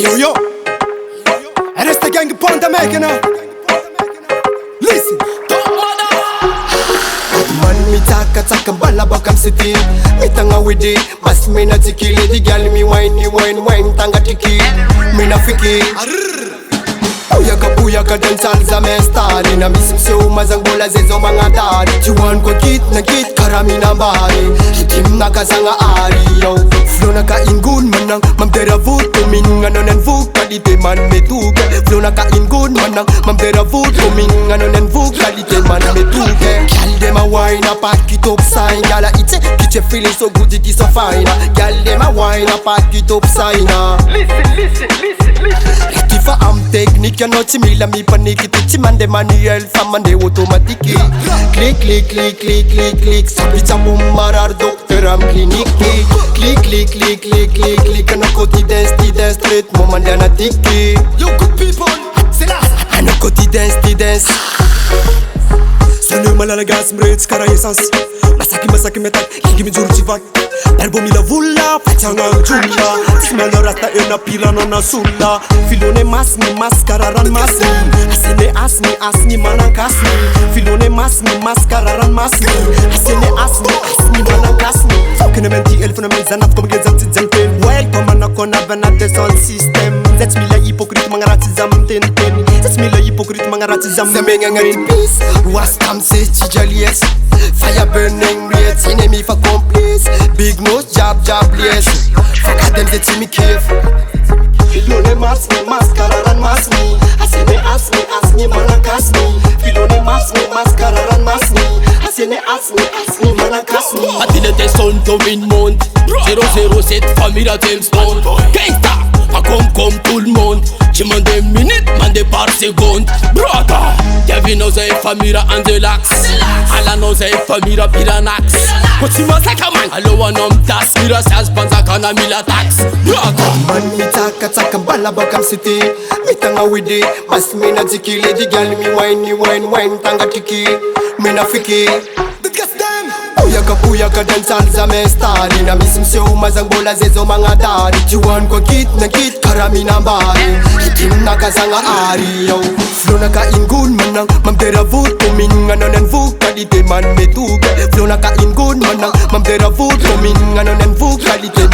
Yo, RST gang ponta mekena. Listen. Man mi taka bala bakam city. Mi tanga with it. Mas mi na tikili. The girl mi wine tanga tiki. Mi na fiki. Puyaka dansal za mestari. Na misim se umazang bola zezo mga dari. Juan ko kit na kit karami na bari. Hitim na kasanga ari yo. Flow na ka ingun manang mamdera voot. Kuming ano nan vuk kalite man metuke. Flow na ka ingun manang mamdera voot. Kuming ano nan vuk kalite man metuke. Gal dem a wine a pack it up sign. Gala itse kiche feeling so good it is so fine. Gal dem a wine a pack it up sign. Listen. Rectifa am technique ya not simila mi paniki. Tichi mande manuel famande automatique. Click Sabita mumarar docteur am clinique. Click Ano koti dance straight moment yana tiki. Yo good people, c'est là. Ano koti dance. Sanu Madagascar mrets kara essence. Masaki metak higi mi juru tivak. Darbo mi la vulla fatanga jumla. Smell rasta e na pila na sulla. Filone masni maskararan masni. Asene asni manankasni. Filone masni maskararan masni. Asene asni manankasni. Kene menti elf na mizanaf kom gezam tzanten. Welcome anakona banate sound system. That's me la hypocrite mangarati zam tenten. That's me la hypocrite mangarati zam. Semenga ngati peace. Was tam se chijalies. Fire burning rates. Enemy for complice. Big nose jab yes. Fuck at them they me careful. Filone masni maskararan masni. Asene asni manankasni. Filone masni maskararan masni. Asene asni manankasni. Atine te son to win monde 007 famille à James Bond. Gangsta, pas comme tout le monde. Tu m'en des minutes, m'en des par seconde. Brother, y'a vu nos famille à Andelax. Ala nos famille à Piranax. Quand tu m'as sac à man, allo un homme tas. Mira sas banza kana mila tax. Brother, man mi taka bala bakam city. Mi tanga with it. Mas mi na zikili. The girl mi wine tanga tiki. Mi na fiki. Puyaka dansal za mestari. Na misim se umazang bola zezo mga dari. Juan ko kit na kit karami na bari. Hitim na kasanga ari yo. Flow na ka ingun manang mamdera voot. Kuming ano nan vuk kalite man metuke. Flow na ka ingun manang mamdera voot. Kuming ano nan vuk kalite